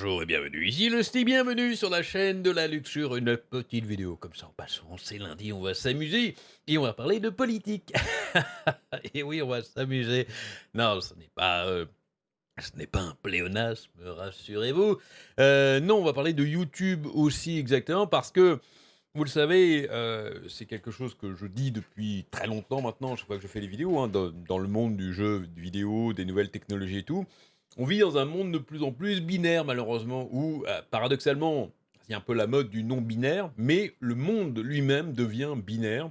Bonjour et bienvenue, ici le Sti, bienvenue sur la chaîne de la luxure, une petite vidéo comme ça en passant, c'est lundi, on va s'amuser et on va parler de politique. Et oui, on va s'amuser. Non, ce n'est pas un pléonasme, rassurez-vous. Non, on va parler de YouTube aussi exactement parce que, vous le savez, c'est quelque chose que je dis depuis très longtemps maintenant, chaque fois que je fais des vidéos, hein, dans le monde du jeu vidéo, des nouvelles technologies et tout. On vit dans un monde de plus en plus binaire malheureusement où, paradoxalement, c'est un peu la mode du non binaire, mais le monde lui-même devient binaire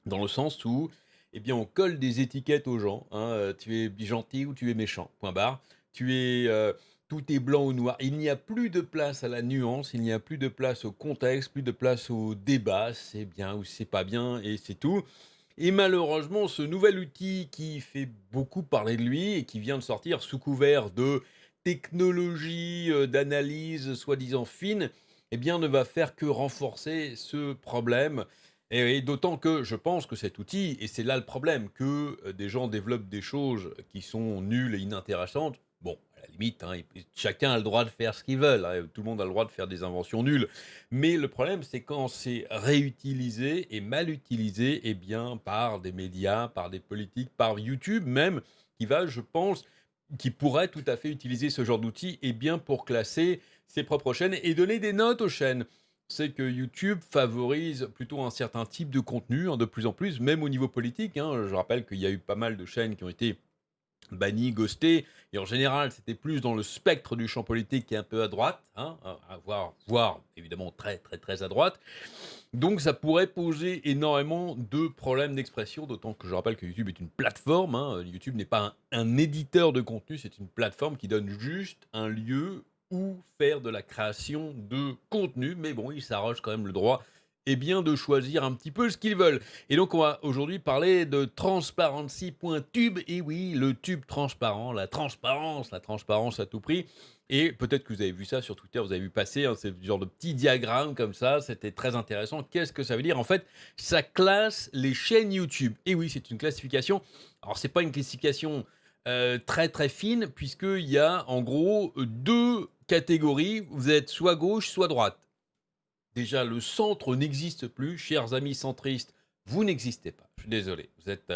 dans le sens où, eh bien, on colle des étiquettes aux gens, hein, tu es gentil ou tu es méchant, point barre. Tu es, tout est blanc ou noir. Il n'y a plus de place à la nuance, il n'y a plus de place au contexte, plus de place au débat, c'est bien ou c'est pas bien et c'est tout. Et malheureusement, ce nouvel outil qui fait beaucoup parler de lui et qui vient de sortir sous couvert de technologie, d'analyse soi-disant fine, eh bien, ne va faire que renforcer ce problème. Et oui, d'autant que je pense que cet outil, et c'est là le problème, que des gens développent des choses qui sont nulles et inintéressantes. Bon, à la limite, hein, chacun a le droit de faire ce qu'il veut, hein, tout le monde a le droit de faire des inventions nulles. Mais le problème, c'est quand c'est réutilisé et mal utilisé, eh bien, par des médias, par des politiques, par YouTube même, qui va, je pense, qui pourrait tout à fait utiliser ce genre d'outil, eh bien, pour classer ses propres chaînes et donner des notes aux chaînes. C'est que YouTube favorise plutôt un certain type de contenu, hein, de plus en plus, même au niveau politique, hein. Je rappelle qu'il y a eu pas mal de chaînes qui ont été banni, ghosté, et en général, c'était plus dans le spectre du champ politique qui est un peu à droite, hein, à voire évidemment très, très, très à droite. Donc ça pourrait poser énormément de problèmes d'expression, d'autant que je rappelle que YouTube est une plateforme, hein. YouTube n'est pas un éditeur de contenu, c'est une plateforme qui donne juste un lieu où faire de la création de contenu, mais bon, ils s'arrogent quand même le droit, et bien, de choisir un petit peu ce qu'ils veulent. Et donc on va aujourd'hui parler de transparency.tube, et oui, le tube transparent, la transparence à tout prix. Et peut-être que vous avez vu ça sur Twitter, vous avez vu passer, hein, c'est genre de petit diagramme comme ça, c'était très intéressant. Qu'est-ce que ça veut dire? En fait, ça classe les chaînes YouTube. Et oui, c'est une classification. Alors, c'est pas une classification très très fine, puisqu'il y a en gros deux catégories. Vous êtes soit gauche, soit droite. Déjà, le centre n'existe plus, chers amis centristes, vous n'existez pas. Je suis désolé. Vous êtes,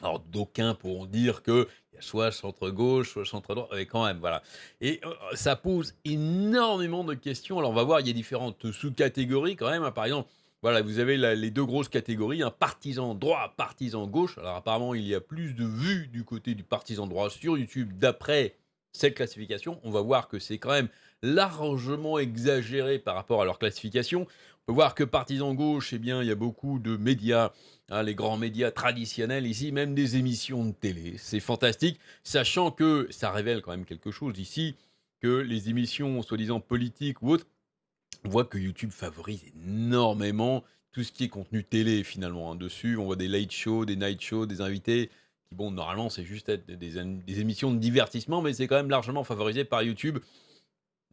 alors d'aucuns pourront dire qu'il y a soit centre-gauche, soit centre-droit, mais quand même, voilà. Et ça pose énormément de questions. Alors on va voir, il y a différentes sous-catégories quand même, hein. Par exemple, voilà, vous avez les 2 grosses catégories, un partisan droit, partisan gauche. Alors apparemment, il y a plus de vues du côté du partisan droit sur YouTube d'après cette classification. On va voir que c'est quand même largement exagéré par rapport à leur classification. On peut voir que partisan gauche, eh bien, il y a beaucoup de médias, hein, les grands médias traditionnels ici, même des émissions de télé. C'est fantastique, sachant que ça révèle quand même quelque chose ici, que les émissions soi-disant politiques ou autres, on voit que YouTube favorise énormément tout ce qui est contenu télé finalement, hein. Dessus, on voit des late shows, des night shows, des invités qui, bon, normalement, c'est juste être des émissions de divertissement, mais c'est quand même largement favorisé par YouTube.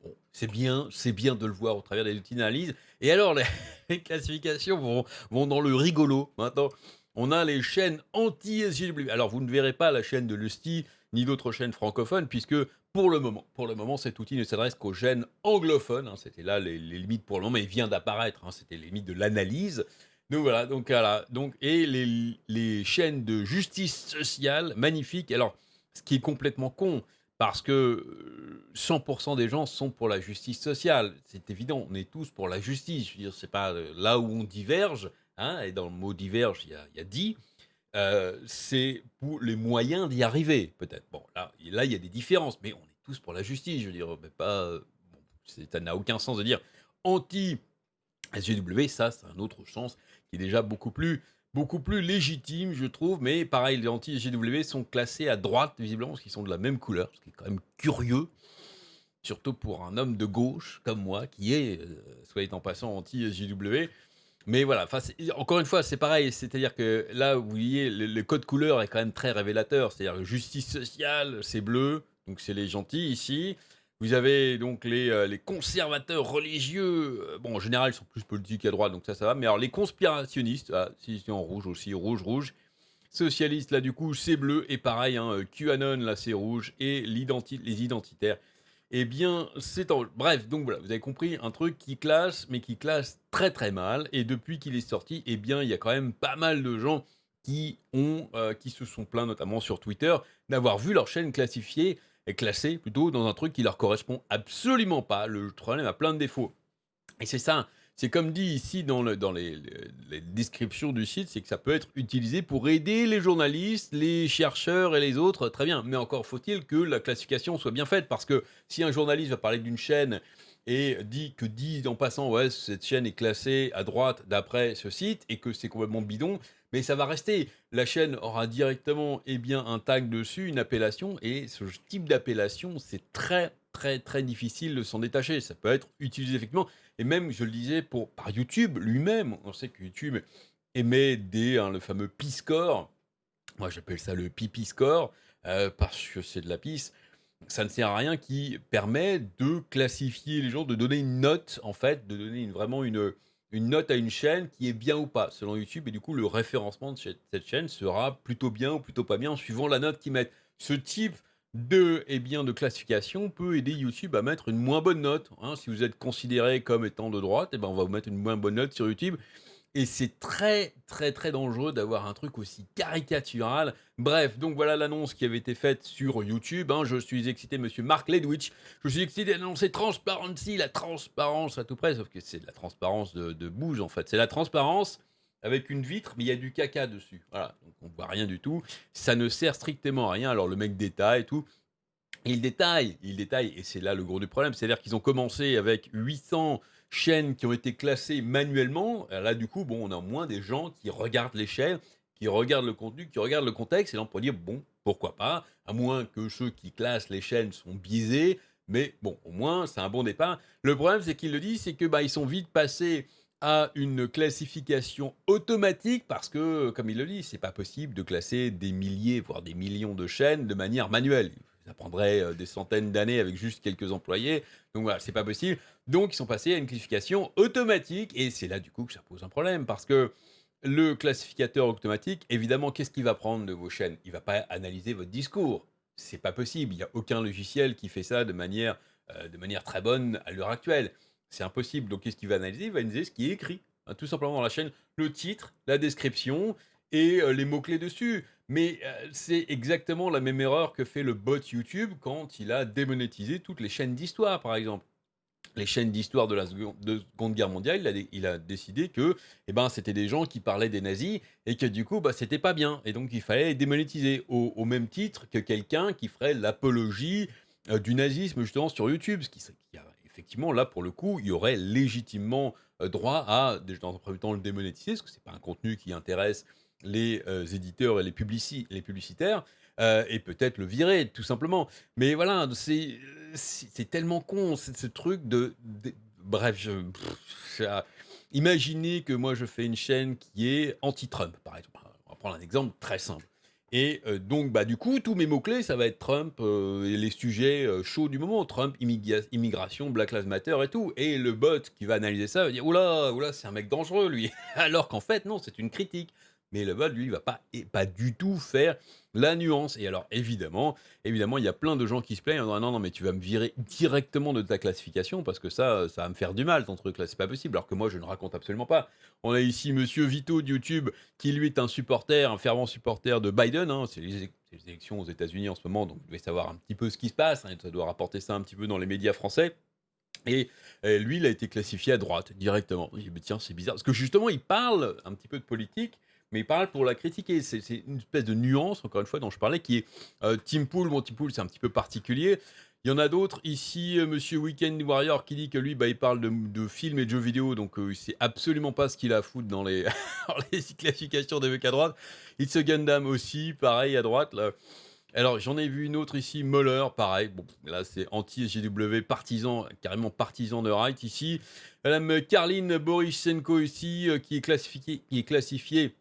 Bon, c'est bien de le voir au travers des outils d'analyse. Et alors, les, les classifications vont dans le rigolo. Maintenant, on a les chaînes anti-SJW. Alors, vous ne verrez pas la chaîne de Lusty ni d'autres chaînes francophones, puisque pour le moment, cet outil ne s'adresse qu'aux chaînes anglophones, hein. C'était là les limites pour le moment, mais il vient d'apparaître, hein. C'était les limites de l'analyse. Donc voilà. Donc, et les chaînes de justice sociale, magnifiques. Alors, ce qui est complètement con, parce que 100% des gens sont pour la justice sociale. C'est évident, on est tous pour la justice. Je veux dire, c'est pas là où on diverge, hein, et dans le mot diverge, il y a dit, c'est pour les moyens d'y arriver, peut-être. Bon, là, il y a des différences, mais on est tous pour la justice. Je veux dire, mais pas. Bon, ça n'a aucun sens de dire anti SGW, ça, c'est un autre sens qui est déjà beaucoup plus légitime, je trouve. Mais pareil, les anti-SGW sont classés à droite, visiblement, parce qu'ils sont de la même couleur, ce qui est quand même curieux, surtout pour un homme de gauche comme moi, qui est, soit en passant, anti-SGW. Mais voilà, encore une fois, c'est pareil, c'est-à-dire que là, vous voyez, le code couleur est quand même très révélateur. C'est-à-dire justice sociale, c'est bleu, donc c'est les gentils ici. Vous avez donc les conservateurs religieux, bon, en général, ils sont plus politiques à droite, donc ça va. Mais alors, les conspirationnistes, ah, si, c'est en rouge aussi, rouge, rouge. Socialistes, là, du coup, c'est bleu. Et pareil, hein, QAnon, là, c'est rouge. Et les identitaires, eh bien, c'est en bref, donc voilà, vous avez compris, un truc qui classe, mais qui classe très, très mal et depuis qu'il est sorti, eh bien, il y a quand même pas mal de gens qui se sont plaints, notamment sur Twitter, d'avoir vu leur chaîne classifiée et classée plutôt dans un truc qui leur correspond absolument pas. Le problème a plein de défauts. Et c'est ça, c'est comme dit ici dans les descriptions du site, c'est que ça peut être utilisé pour aider les journalistes, les chercheurs et les autres, très bien. Mais encore faut-il que la classification soit bien faite, parce que si un journaliste va parler d'une chaîne et dit en passant, ouais, cette chaîne est classée à droite d'après ce site et que c'est complètement bidon, mais ça va rester. La chaîne aura directement, eh bien, un tag dessus, une appellation, et ce type d'appellation, c'est très, très, très difficile de s'en détacher. Ça peut être utilisé effectivement et même, je le disais, par YouTube lui-même. On sait que YouTube émet le fameux P-score. Moi, j'appelle ça le pipi score parce que c'est de la pisse. Ça ne sert à rien, qui permet de classifier les gens, de donner une note, en fait, de donner vraiment une note à une chaîne qui est bien ou pas, selon YouTube. Et du coup, le référencement de cette chaîne sera plutôt bien ou plutôt pas bien, en suivant la note qu'ils mettent. Ce type de classification peut aider YouTube à mettre une moins bonne note, hein. Si vous êtes considéré comme étant de droite, eh ben, on va vous mettre une moins bonne note sur YouTube. Et c'est très, très, très dangereux d'avoir un truc aussi caricatural. Bref, donc voilà l'annonce qui avait été faite sur YouTube, hein. Je suis excité, monsieur Mark Ledwich. Je suis excité d'annoncer Transparency, la transparence à tout près, sauf que c'est de la transparence de bouse, en fait. C'est la transparence avec une vitre, mais il y a du caca dessus. Voilà, donc on voit rien du tout. Ça ne sert strictement à rien. Alors le mec détaille et tout. Et il détaille, et c'est là le gros du problème. C'est-à-dire qu'ils ont commencé avec 800 chaînes qui ont été classées manuellement. Là, du coup, bon, on a moins des gens qui regardent les chaînes, qui regardent le contenu, qui regardent le contexte. Et là, on pourrait dire, bon, pourquoi pas, à moins que ceux qui classent les chaînes sont biaisés. Mais bon, au moins, c'est un bon départ. Le problème, c'est qu'il le dit, c'est que ils sont vite passés à une classification automatique parce que, comme il le dit, c'est pas possible de classer des milliers, voire des millions de chaînes de manière manuelle. Ça prendrait des centaines d'années avec juste quelques employés. Donc voilà, c'est pas possible. Donc ils sont passés à une classification automatique et c'est là du coup que ça pose un problème parce que le classificateur automatique, évidemment, qu'est-ce qu'il va prendre de vos chaînes? Il va pas analyser votre discours. C'est pas possible. Il n'y a aucun logiciel qui fait ça de manière très bonne à l'heure actuelle. C'est impossible. Donc qu'est-ce qu'il va analyser? Il va analyser ce qui est écrit, hein, tout simplement dans la chaîne, le titre, la description et les mots-clés dessus. Mais c'est exactement la même erreur que fait le bot YouTube quand il a démonétisé toutes les chaînes d'histoire, par exemple. Les chaînes d'histoire de la Seconde Guerre mondiale, il a décidé que c'était des gens qui parlaient des nazis et que du coup, c'était pas bien. Et donc, il fallait les démonétiser au même titre que quelqu'un qui ferait l'apologie du nazisme, justement, sur YouTube. Effectivement, là, pour le coup, il y aurait légitimement droit à, dans un premier temps, le démonétiser, parce que c'est pas un contenu qui intéresse les éditeurs et les publicitaires, et peut-être le virer, tout simplement. Mais voilà, c'est tellement con, ce truc bref, imaginez que moi je fais une chaîne qui est anti-Trump, par exemple. On va prendre un exemple très simple. Et donc, du coup, tous mes mots-clés, ça va être Trump et les sujets chauds du moment. Trump, immigration, Black Lives Matter et tout. Et le bot qui va analyser ça va dire, oula, oula, c'est un mec dangereux, lui. Alors qu'en fait, non, c'est une critique. Mais le bot, lui, va pas du tout faire la nuance. Et alors, évidemment, il y a plein de gens qui se plaignent en disant, non, non, mais tu vas me virer directement de ta classification parce que ça va me faire du mal, ton truc là, c'est pas possible. Alors que moi, je ne raconte absolument pas. On a ici monsieur Vito de YouTube qui, lui, est un fervent supporter de Biden, hein. C'est les élections aux États-Unis en ce moment, donc vous devez savoir un petit peu ce qui se passe, hein, ça doit rapporter ça un petit peu dans les médias français. Et lui, il a été classifié à droite directement. Je dis, tiens, c'est bizarre. Parce que justement, il parle un petit peu de politique, mais il parle pour la critiquer. C'est une espèce de nuance, encore une fois, dont je parlais, qui est Tim Pool. Bon, Tim Pool, c'est un petit peu particulier. Il y en a d'autres. Ici, monsieur Weekend Warrior qui dit que lui, il parle de films et de jeux vidéo, donc il sait absolument pas ce qu'il a à foutre dans les, dans les classifications des mecs à droite. It's a Gundam aussi, pareil à droite. Là. Alors, j'en ai vu une autre ici, Muller, pareil. Bon, là, c'est anti-SJW, partisan, carrément partisan de right ici. Madame Karline Borisenko ici, qui est classifiée,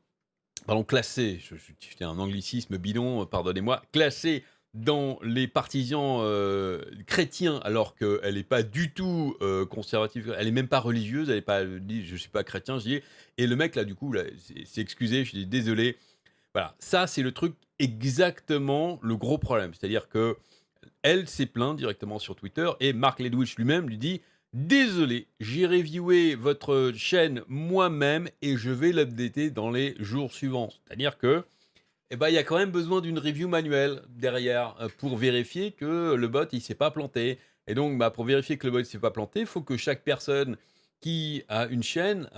pardon, classée, c'était un anglicisme bidon, pardonnez-moi, classée dans les partisans chrétiens, alors qu'elle n'est pas du tout conservative, elle n'est même pas religieuse, elle n'est pas, elle dit, je ne suis pas chrétien, je dis, et le mec, là, du coup, là, s'est excusé, je dis, désolé. Voilà, ça c'est le truc exactement le gros problème. C'est-à-dire que Elle s'est plainte directement sur Twitter et Mark Ledwidge lui-même lui dit: «Désolé, j'ai reviewé votre chaîne moi-même et je vais l'updater dans les jours suivants». C'est-à-dire que, eh ben, il y a quand même besoin d'une review manuelle derrière, pour vérifier que le bot, il s'est pas planté et donc, bah, pour vérifier que le bot ne s'est pas planté, il faut que chaque personne qui a une chaîne,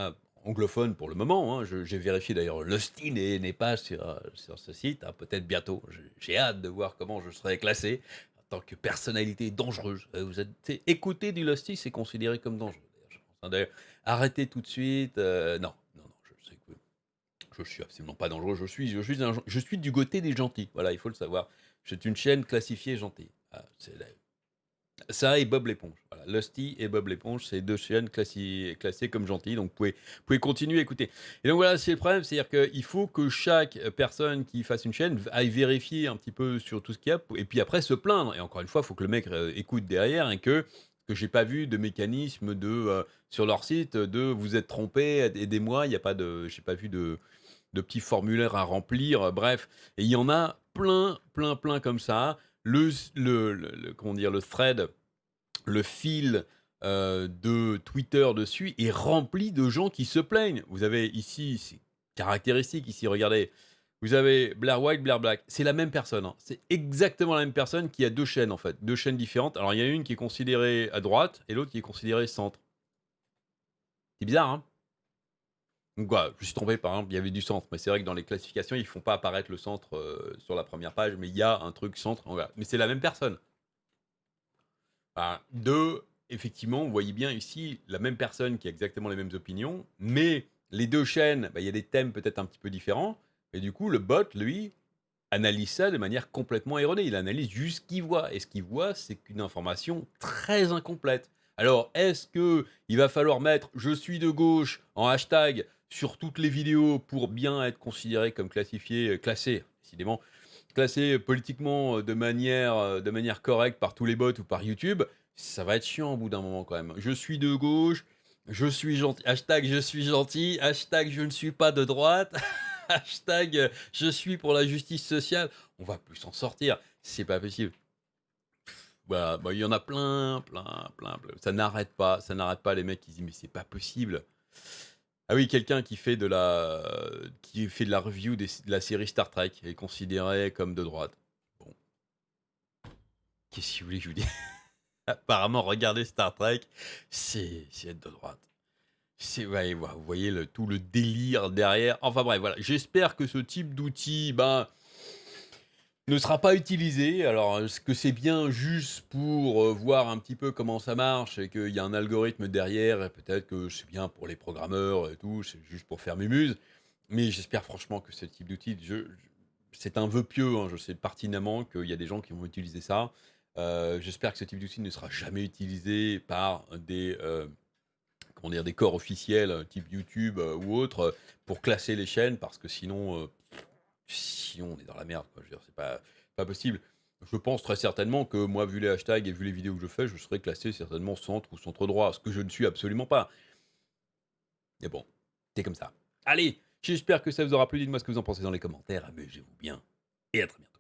anglophone pour le moment, hein, j'ai vérifié d'ailleurs, Lusty n'est pas sur ce site, hein, peut-être bientôt. J'ai hâte de voir comment je serai classé en tant que personnalité dangereuse. Vous êtes tu sais, écouter du Lusty, c'est considéré comme dangereux d'ailleurs, je pense, hein. D'ailleurs, arrêtez tout de suite, non, non, non, je sais que je suis absolument pas dangereux, je suis du côté des gentils, voilà, il faut le savoir. C'est une chaîne classifiée gentille. Ah, c'est la ça et Bob l'éponge, voilà, Lusty et Bob l'éponge, c'est 2 chaînes classées comme gentilles, donc vous pouvez continuer à écouter et donc voilà, c'est le problème, c'est-à-dire qu'il faut que chaque, personne qui fasse une chaîne aille vérifier un petit peu sur tout ce qu'il y a et puis après se plaindre et encore une fois, il faut que le mec, écoute derrière et que j'ai pas vu de mécanisme sur leur site, de: «Vous êtes trompé, aidez-moi», il y a pas de j'ai pas vu de petits formulaires à remplir, bref. Et il y en a plein, plein, plein comme ça. Comment dire? Le thread, le fil, de Twitter dessus est rempli de gens qui se plaignent. Vous avez ici, c'est caractéristique ici, regardez. Vous avez Blair White, Blair Black. C'est la même personne, hein. C'est exactement la même personne qui a 2 chaînes, en fait, 2 chaînes différentes. Alors il y a une qui est considérée à droite et l'autre qui est considérée centre. C'est bizarre, hein? Donc voilà, je me suis trompé, par exemple, il y avait du centre, mais c'est vrai que dans les classifications, ils font pas apparaître le centre, sur la première page, mais il y a un truc centre, voilà. Mais c'est la même personne. Enfin, effectivement, vous voyez bien ici la même personne qui a exactement les mêmes opinions, mais les 2 chaînes, bah, il y a des thèmes peut-être un petit peu différents et du coup, le bot, lui, analyse ça de manière complètement erronée. Il analyse juste ce qu'il voit et ce qu'il voit, c'est qu'une information très incomplète. Alors, est-ce que il va falloir mettre «je suis de gauche» en hashtag sur toutes les vidéos pour bien être considéré comme classifié, classé, décidément, classé politiquement, de manière correcte par tous les bots ou par YouTube? Ça va être chiant au bout d'un moment quand même. «Je suis de gauche», «je suis gentil», hashtag «je suis gentil», hashtag «je ne suis pas de droite». Hashtag je suis pour la justice sociale. On va plus s'en sortir. C'est pas possible. Voilà, bah, il y en a plein, plein, plein, plein. Ça n'arrête pas, ça n'arrête pas. Les mecs, ils disent, mais c'est pas possible. Ah oui, quelqu'un qui fait de la review de la série Star Trek est considéré comme de droite. Bon, qu'est-ce que vous voulez que je vous dise? Apparemment, regarder Star Trek, c'est être de droite. C'est ouais, vous voyez tout le délire derrière. Enfin bref, voilà. J'espère que ce type d'outil, ben, ne sera pas utilisé. Alors, est-ce que c'est bien juste pour, voir un petit peu comment ça marche et qu'il y a un algorithme derrière et peut-être que c'est bien pour les programmeurs et tout, c'est juste pour faire mémuse. Mais j'espère franchement que ce type d'outil, c'est un vœu pieux, hein, je sais pertinemment qu'il y a des gens qui vont utiliser ça. J'espère que ce type d'outil ne sera jamais utilisé par comment dire? Des corps officiels, type YouTube, ou autre, pour classer les chaînes parce que sinon, on est dans la merde, quoi. Je veux dire, c'est pas possible. Je pense très certainement que moi, vu les hashtags et vu les vidéos que je fais, je serais classé certainement centre ou centre droit, ce que je ne suis absolument pas. Mais bon, c'est comme ça. Allez, j'espère que ça vous aura plu. Dites-moi ce que vous en pensez dans les commentaires. Amusez-vous bien et à très bientôt.